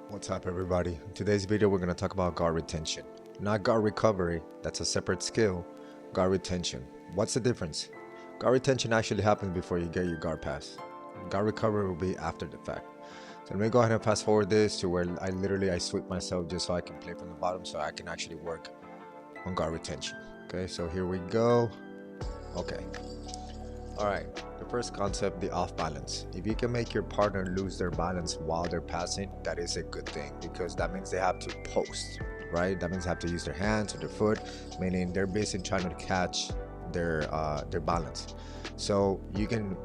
What's up, everybody? In today's video, we're going to talk about guard retention. Not guard recovery, that's a separate skill. Guard retention. What's the difference? Guard retention actually happens before you get your guard pass. Guard recovery will be after the fact. So let me go ahead and fast forward this to where I sweep myself just so I can play from the bottom so I can actually work on guard retention. Okay, so here we go. Okay. All right, the first concept, the off balance. If you can make your partner lose their balance while they're passing, that is a good thing because that means they have to post, right? That means they have to use their hands or their foot, meaning they're basically trying to catch their balance. So you can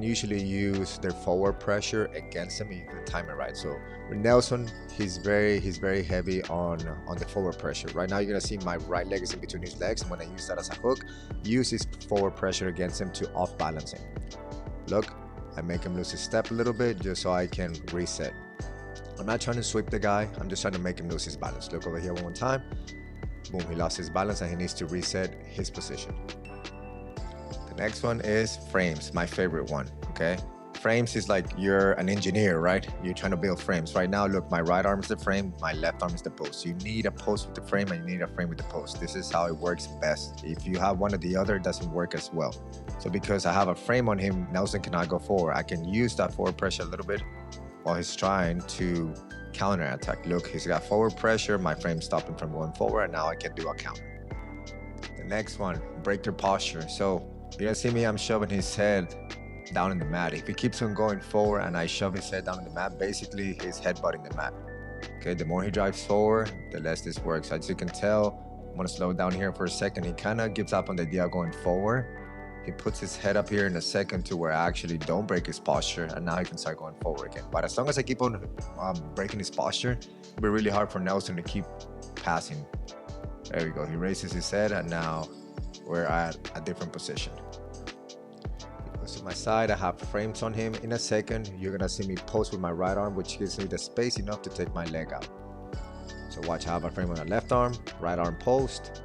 usually use their forward pressure against them if you can time it right. So with Nelson, he's very heavy on the forward pressure. Right now you're gonna see my right leg is in between his legs, and when I use that as a hook, use his forward pressure against him to off balance him. Look, I make him lose his step a little bit just so I can reset. I'm not trying to sweep the guy, I'm just trying to make him lose his balance. Look over here one more time. Boom, he lost his balance and he needs to reset his position. The next one is frames, my favorite one, okay? Frames is like you're an engineer, right? You're trying to build frames. Right now, look, my right arm is the frame, my left arm is the post. You need a post with the frame and you need a frame with the post. This is how it works best. If you have one or the other, it doesn't work as well. So because I have a frame on him, Nelson cannot go forward. I can use that forward pressure a little bit while he's trying to counter attack. Look, he's got forward pressure, my frame stopped him from going forward, and now I can do a counter. The next one, break their posture. So you're gonna see me, I'm shoving his head down in the mat. If he keeps on going forward and I shove his head down in the mat, basically he's headbutting the mat. Okay, the more he drives forward, the less this works. As you can tell, I'm gonna slow down here for a second. He kind of gives up on the idea of going forward. He puts his head up here in a second to where I actually don't break his posture, and now he can start going forward again. But as long as I keep on breaking his posture, it'll be really hard for Nelson to keep passing. There we go, he raises his head and now we're at a different position. He goes to my side, I have frames on him. In a second, you're gonna see me post with my right arm, which gives me the space enough to take my leg out. So watch, I have a frame on the left arm, right arm post.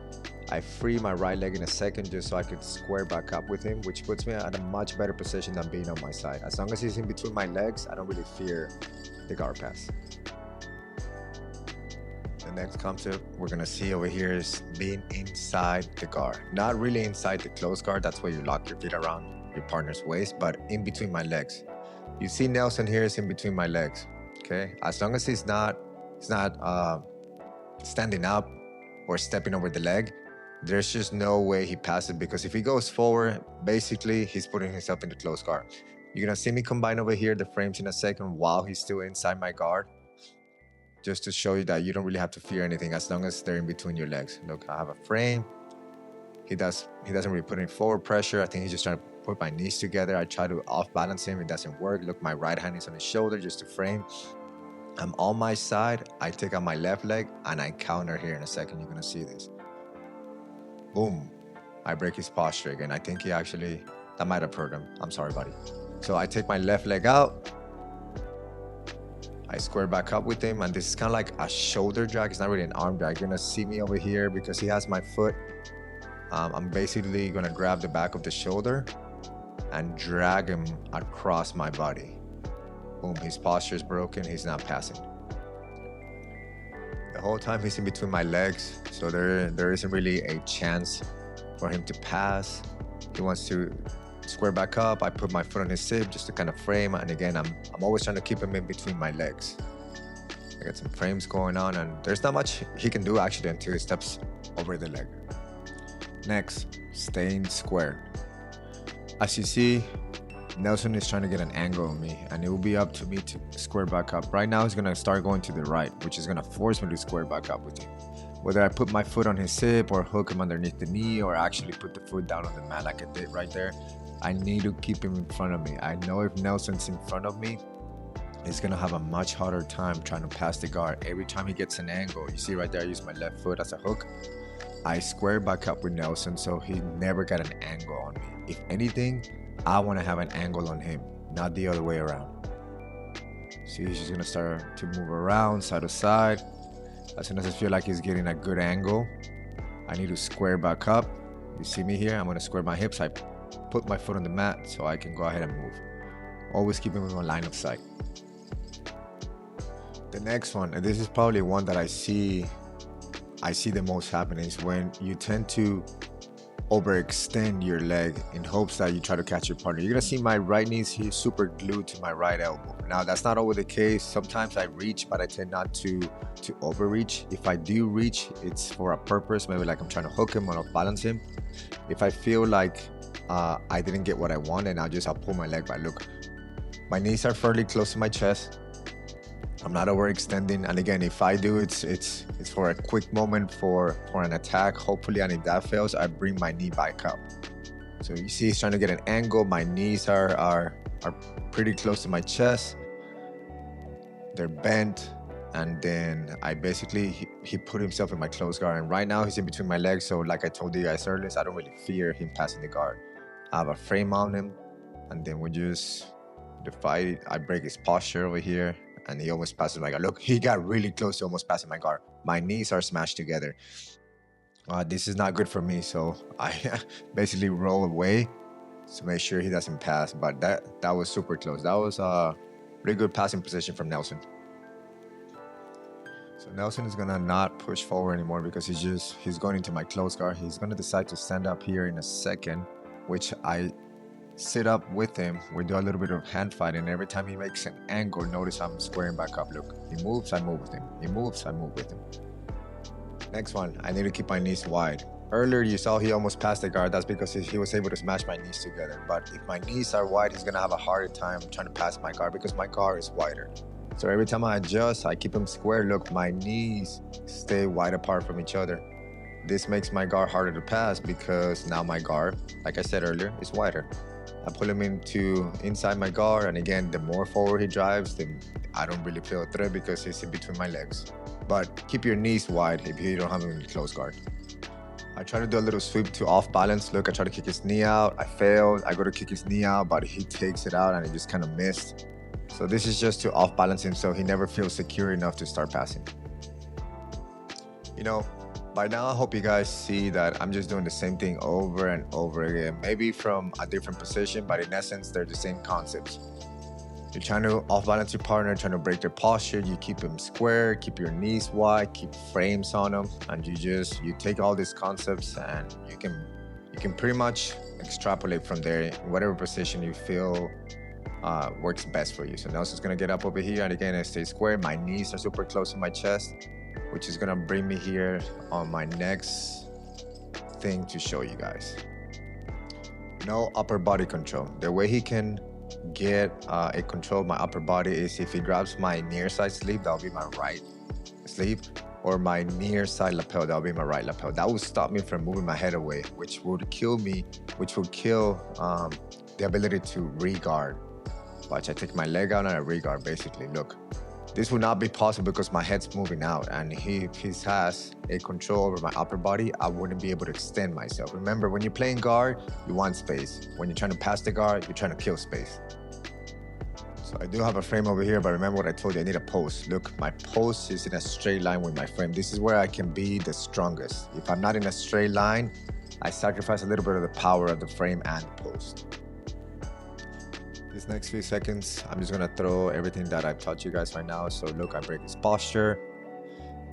I free my right leg in a second just so I could square back up with him, which puts me at a much better position than being on my side. As long as he's in between my legs, I don't really fear the guard pass. The next concept we're gonna see over here is being inside the guard. Not really inside the close guard, that's where you lock your feet around your partner's waist, but in between my legs. You see Nelson here is in between my legs, okay? As long as he's not standing up or stepping over the leg, there's just no way he passes, because if he goes forward, basically he's putting himself in the close guard. You're gonna see me combine over here the frames in a second while he's still inside my guard, just to show you that you don't really have to fear anything as long as they're in between your legs. Look, I have a frame. He doesn't really put any forward pressure. I think he's just trying to put my knees together. I try to off balance him, it doesn't work. Look, my right hand is on his shoulder just to frame. I'm on my side, I take out my left leg and I counter here in a second. You're gonna see this. Boom, I break his posture again. I think that might have hurt him. I'm sorry, buddy. So I take my left leg out, I square back up with him, and this is kind of like a shoulder drag. It's not really an arm drag. You're gonna see me over here because he has my foot. I'm basically gonna grab the back of the shoulder and drag him across my body. Boom, his posture is broken, he's not passing. The whole time he's in between my legs, so there isn't really a chance for him to pass. He wants to square back up. I put my foot on his hip just to kind of frame, and again, I'm always trying to keep him in between my legs. I got some frames going on, and there's not much he can do actually until he steps over the leg. Next, staying square. As you see, Nelson is trying to get an angle on me, and it will be up to me to square back up. Right now, he's gonna start going to the right, which is gonna force me to square back up with him. Whether I put my foot on his hip or hook him underneath the knee or actually put the foot down on the mat like I did right there, I need to keep him in front of me. I know if Nelson's in front of me, he's gonna have a much harder time trying to pass the guard. Every time he gets an angle, you see right there, I use my left foot as a hook. I square back up with Nelson so he never got an angle on me. If anything, I wanna have an angle on him, not the other way around. See, he's just gonna start to move around side to side. As soon as I feel like he's getting a good angle, I need to square back up. You see me here, I'm gonna square my hips. I put my foot on the mat so I can go ahead and move. Always keep him in my line of sight. The next one, and this is probably one that I see the most happen, is when you tend to overextend your leg in hopes that you try to catch your partner. You're gonna see my right knee is here super glued to my right elbow. Now that's not always the case. Sometimes I reach, but I tend not to overreach. If I do reach, it's for a purpose. Maybe like I'm trying to hook him or balance him. If I feel like I didn't get what I want, and I'll pull my leg back. Look, my knees are fairly close to my chest. I'm not overextending, and again, if I do, it's for a quick moment for an attack, hopefully, and if that fails, I bring my knee back up. So you see he's trying to get an angle. My knees are pretty close to my chest. They're bent, and then I basically, he put himself in my close guard, and right now he's in between my legs. So like I told you guys earlier, I don't really fear him passing the guard. I have a frame on him, and then the fight, I break his posture over here, and he almost passes my guard. Look, he got really close to almost passing my guard. My knees are smashed together. This is not good for me, so I basically roll away to make sure he doesn't pass. But that was super close. That was a pretty good passing position from Nelson. So Nelson is gonna not push forward anymore because he's going into my close guard. He's gonna decide to stand up here in a second, which I sit up with him. We do a little bit of hand fighting, and every time he makes an angle, notice I'm squaring back up. Look, he moves, I move with him. He moves, I move with him. Next one, I need to keep my knees wide. Earlier you saw he almost passed the guard. That's because he was able to smash my knees together. But if my knees are wide, he's gonna have a harder time trying to pass my guard because my guard is wider. So every time I adjust, I keep him square. Look, my knees stay wide apart from each other. This makes my guard harder to pass because now my guard, like I said earlier, is wider. I pull him inside my guard, and again, the more forward he drives, I don't really feel a threat because he's in between my legs. But keep your knees wide if you don't have him in close guard. I try to do a little sweep to off balance. Look, I try to kick his knee out. I failed. I go to kick his knee out, but he takes it out and it just kind of missed. So this is just to off balance him so he never feels secure enough to start passing. You know, by now, I hope you guys see that I'm just doing the same thing over and over again, maybe from a different position, but in essence, they're the same concepts. You're trying to off-balance your partner, trying to break their posture. You keep them square, keep your knees wide, keep frames on them, and you take all these concepts and you can pretty much extrapolate from there in whatever position you feel works best for you. So Nelson's gonna get up over here, and again, I stay square. My knees are super close to my chest, which is gonna bring me here on my next thing to show you guys. No upper body control. The way he can get a control of my upper body is if he grabs my near side sleeve, that'll be my right sleeve, or my near side lapel, that'll be my right lapel. That would stop me from moving my head away, which would kill me, which would kill the ability to re-guard. Watch, I take my leg out and I re-guard basically. Look, this would not be possible because my head's moving out, and if he has a control over my upper body, I wouldn't be able to extend myself. Remember, when you're playing guard, you want space. When you're trying to pass the guard, you're trying to kill space. So I do have a frame over here, but remember what I told you, I need a post. Look, my post is in a straight line with my frame. This is where I can be the strongest. If I'm not in a straight line, I sacrifice a little bit of the power of the frame and the post. These next few seconds, I'm just gonna throw everything that I've taught you guys right now. So look, I break his posture.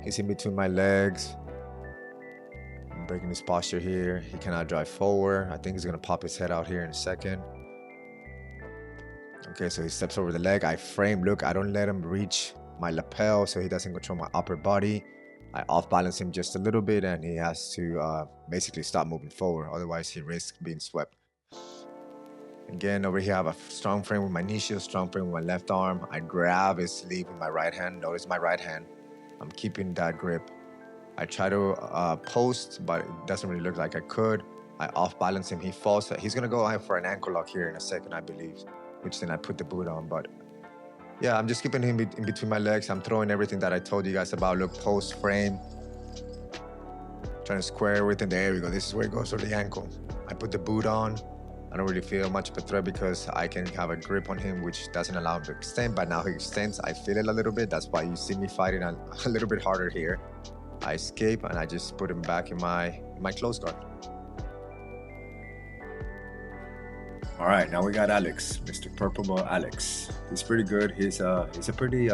He's in between my legs. I'm breaking his posture here. He cannot drive forward. I think he's gonna pop his head out here in a second. Okay, so he steps over the leg. I frame. Look, I don't let him reach my lapel so he doesn't control my upper body. I off balance him just a little bit, and he has to basically stop moving forward. Otherwise, he risks being swept. Again, over here I have a strong frame with my knee shield, strong frame with my left arm. I grab his sleeve with my right hand. Notice my right hand. I'm keeping that grip. I try to post, but it doesn't really look like I could. I off balance him. He falls. He's gonna go for an ankle lock here in a second, I believe, which then I put the boot on. But yeah, I'm just keeping him in between my legs. I'm throwing everything that I told you guys about. Look, post, frame, trying to square everything. There we go. This is where it goes for the ankle. I put the boot on. I don't really feel much of a threat because I can have a grip on him, which doesn't allow him to extend, but now he extends. I feel it a little bit. That's why you see me fighting a little bit harder here. I escape and I just put him back in my close guard. All right, now we got Alex, Mr. Purple Ball Alex. He's pretty good. He's a pretty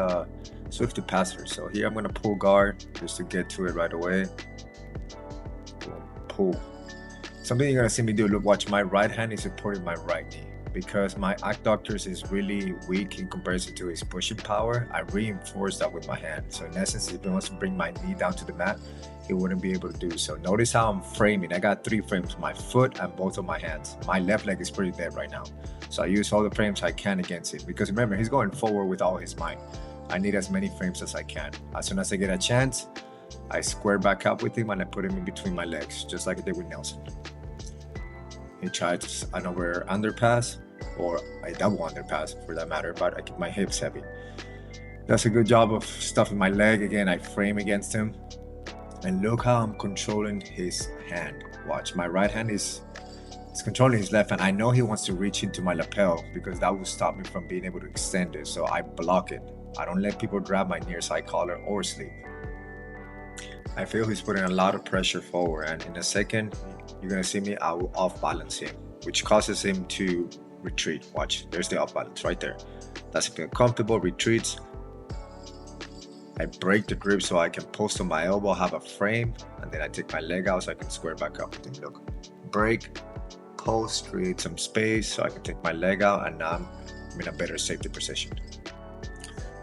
swift to passer. So here I'm gonna pull guard just to get to it right away. Boom, pull. Something you're gonna see me do, look, watch, my right hand is supporting my right knee. Because my adductors is really weak in comparison to his pushing power, I reinforce that with my hand. So in essence, if he wants to bring my knee down to the mat, he wouldn't be able to do so. Notice how I'm framing. I got 3 frames, my foot and both of my hands. My left leg is pretty dead right now. So I use all the frames I can against it. Because remember, he's going forward with all his might. I need as many frames as I can. As soon as I get a chance, I square back up with him and I put him in between my legs, just like I did with Nelson. He tried an over underpass or a double underpass for that matter, but I keep my hips heavy. That's a good job of stuffing my leg. Again, I frame against him. And look how I'm controlling his hand. Watch, my right hand is controlling his left hand. I know he wants to reach into my lapel because that will stop me from being able to extend it. So I block it. I don't let people grab my near side collar or sleeve. I feel he's putting a lot of pressure forward, and in a second, you're gonna see me, I will off balance him, which causes him to retreat. Watch, there's the off balance right there. Doesn't feel comfortable, retreats. I break the grip so I can post on my elbow, have a frame, and then I take my leg out so I can square back up with him. Look, break, post, create some space so I can take my leg out, and now I'm in a better safety position.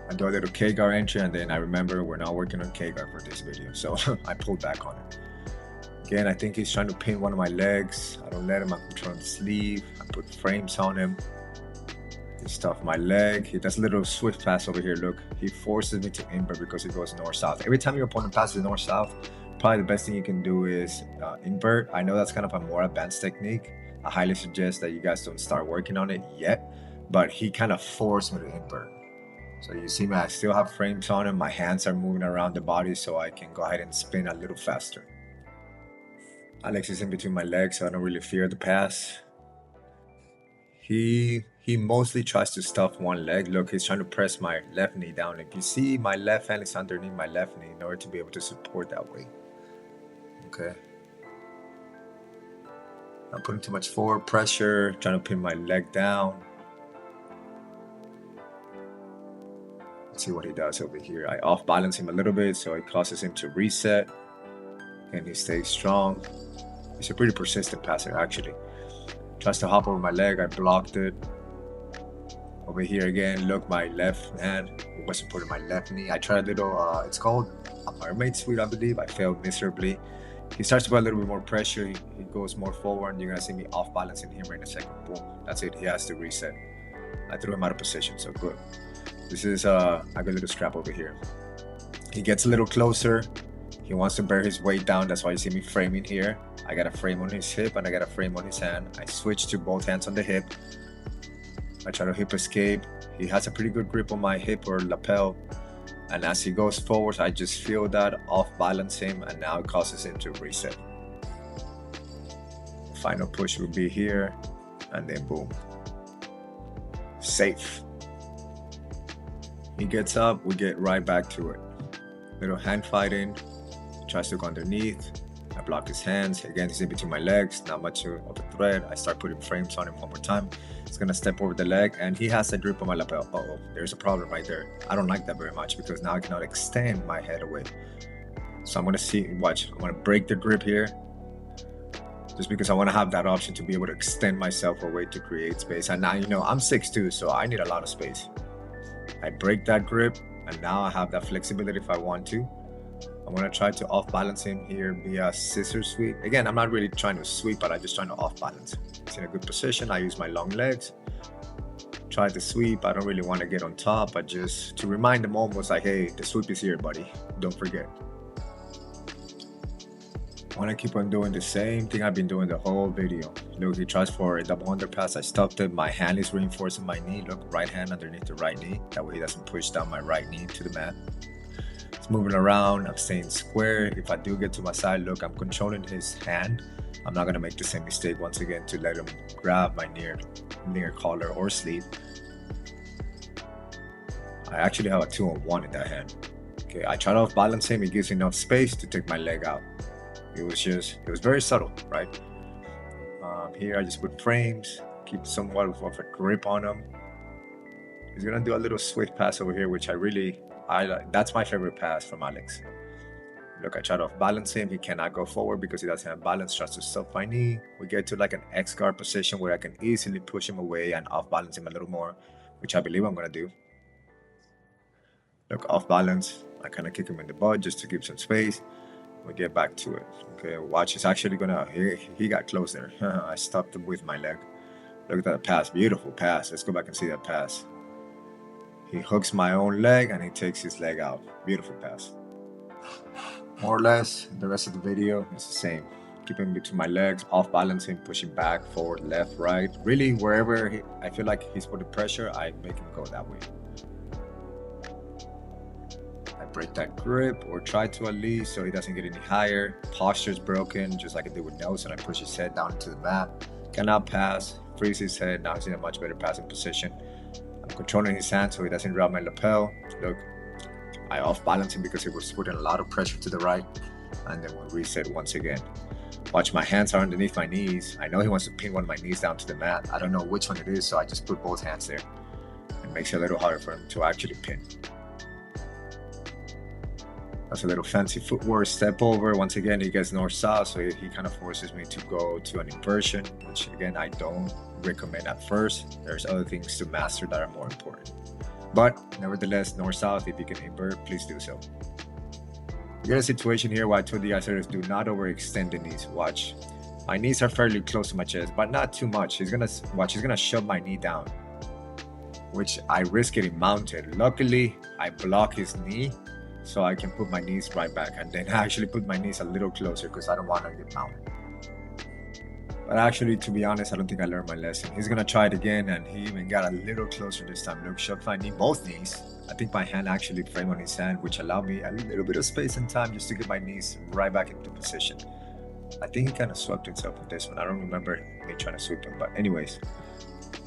I do a little K-guard entry, and then I remember we're not working on K-guard for this video, so I pulled back on it. Again, I think he's trying to pin one of my legs. I don't let him, I'm controlling the sleeve. I put frames on him. He stuffed my leg. He does a little swift pass over here, look. He forces me to invert because it goes north-south. Every time your opponent passes north-south, probably the best thing you can do is invert. I know that's kind of a more advanced technique. I highly suggest that you guys don't start working on it yet, but he kind of forced me to invert. So you see me, I still have frames on him. My hands are moving around the body so I can go ahead and spin a little faster. Alex is in between my legs, so I don't really fear the pass. He mostly tries to stuff one leg. Look, he's trying to press my left knee down. If you see, my left hand is underneath my left knee in order to be able to support that way. Okay. I'm putting too much forward pressure, trying to pin my leg down. Let's see what he does over here. I off balance him a little bit, so it causes him to reset. And he stays strong. He's a pretty persistent passer, actually. Tries to hop over my leg, I blocked it. Over here again, look, my left hand was supporting my left knee. I tried a little, it's called a mermaid sweep, I believe. I failed miserably. He starts to put a little bit more pressure. He goes more forward, and you're gonna see me off balancing him right in a second. Boom, that's it, he has to reset. I threw him out of position, so good. This is a good little scrap over here. He gets a little closer. He wants to bear his weight down. That's why you see me framing here. I got a frame on his hip and I got a frame on his hand. I switch to both hands on the hip. I try to hip escape. He has a pretty good grip on my hip or lapel. And as he goes forward, I just feel that off balance him, and now it causes him to reset. Final push will be here, and then boom. Safe. He gets up, we get right back to it. Little hand fighting. Tries to go underneath. I block his hands. Again, he's in between my legs. Not much of a threat. I start putting frames on him one more time. He's gonna step over the leg, and he has a grip on my lapel. Uh-oh, there's a problem right there. I don't like that very much because now I cannot extend my head away. So I'm gonna see, watch, I'm gonna break the grip here. Just because I wanna have that option to be able to extend myself away to create space. And now, you know, I'm 6'2", so I need a lot of space. I break that grip, and now I have that flexibility if I want to. I'm gonna try to off balance him here via scissor sweep. Again, I'm not really trying to sweep, but I'm just trying to off balance. It's in a good position. I use my long legs. Try to sweep. I don't really want to get on top, but just to remind them almost like, hey, the sweep is here, buddy. Don't forget. I want to keep on doing the same thing I've been doing the whole video. Look, he tries for a double underpass. I stopped it. My hand is reinforcing my knee. Look, right hand underneath the right knee. That way he doesn't push down my right knee to the mat. It's moving around. I'm staying square. If I do get to my side, look, I'm controlling his hand. I'm not going to make the same mistake once again to let him grab my near collar or sleeve. I actually have a 2-on-1 in that hand. Okay, I try to off balance him. He gives enough space to take my leg out. It was very subtle, right? Here I just put frames, keep somewhat of a grip on him. He's gonna do a little swift pass over here, which I really That's my favorite pass from Alex. Look, I try to off balance him. He cannot go forward because he doesn't have balance. Tries to stuff my knee. We get to like an X guard position where I can easily push him away and off balance him a little more, which I believe I'm gonna do. Look, off balance. I kind of kick him in the butt just to give some space. We get back to it. Okay, watch. He's actually gonna. He got close there. I stopped him with my leg. Look at that pass. Beautiful pass. Let's go back and see that pass. He hooks my own leg and he takes his leg out. Beautiful pass. More or less, the rest of the video is the same. Keep him between my legs, off balancing, pushing back, forward, left, right. Really, wherever I feel like he's putting pressure, I make him go that way. I break that grip, or try to at least, so he doesn't get any higher. Posture's broken, just like I did with nose, and I push his head down into the mat. Cannot pass, freeze his head. Now he's in a much better passing position. I'm controlling his hand so he doesn't drop my lapel. Look, I off balance him because he was putting a lot of pressure to the right, and then we'll reset once again. Watch, my hands are underneath my knees. I know he wants to pin one of my knees down to the mat. I don't know which one it is, so I just put both hands there. It makes it a little harder for him to actually pin. That's a little fancy footwork, step over. Once again, he gets north-south, so he kind of forces me to go to an inversion, which again, I don't recommend at first. There's other things to master that are more important. But nevertheless, north-south, if you can invert, please do so. We got a situation here where I told the guys do not overextend the knees. Watch. My knees are fairly close to my chest, but not too much. He's gonna shove my knee down, which I risk getting mounted. Luckily, I block his knee, so I can put my knees right back, and then I actually put my knees a little closer because I don't want to get mounted. But actually, to be honest, I don't think I learned my lesson. He's gonna try it again, and he even got a little closer this time. Look, shoved my knee, both knees. I think my hand actually framed on his hand, which allowed me a little bit of space and time just to get my knees right back into position. I think he kind of swept himself with this one. I don't remember me trying to sweep him, but anyways,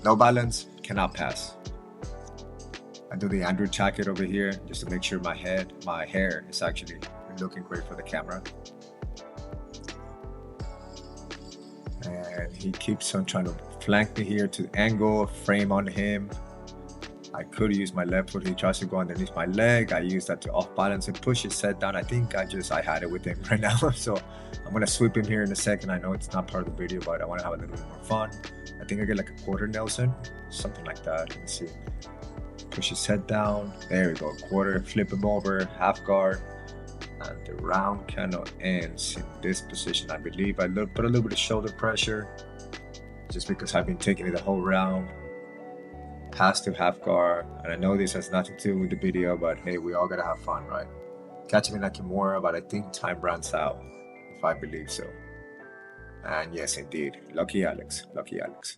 no balance, cannot pass. I do the Andrew jacket over here just to make sure my hair is actually looking great for the camera. And he keeps on trying to flank me here to the angle, frame on him. I could use my left foot. He tries to go underneath my leg. I use that to off balance and push his head down. I think I had it with him right now. So I'm gonna sweep him here in a second. I know it's not part of the video, but I want to have a little bit more fun. I think I get like a quarter Nelson, something like that. Let me see. Push his head down. There we go. Quarter. Flip him over. Half guard. And the round kind of ends in this position. I believe I put a little bit of shoulder pressure just because I've been taking it the whole round. Pass to half guard. And I know this has nothing to do with the video, but hey, we all gotta have fun, right? Catch me like Kimura, but I think time runs out, if I believe so. And yes, indeed. Lucky Alex. Lucky Alex.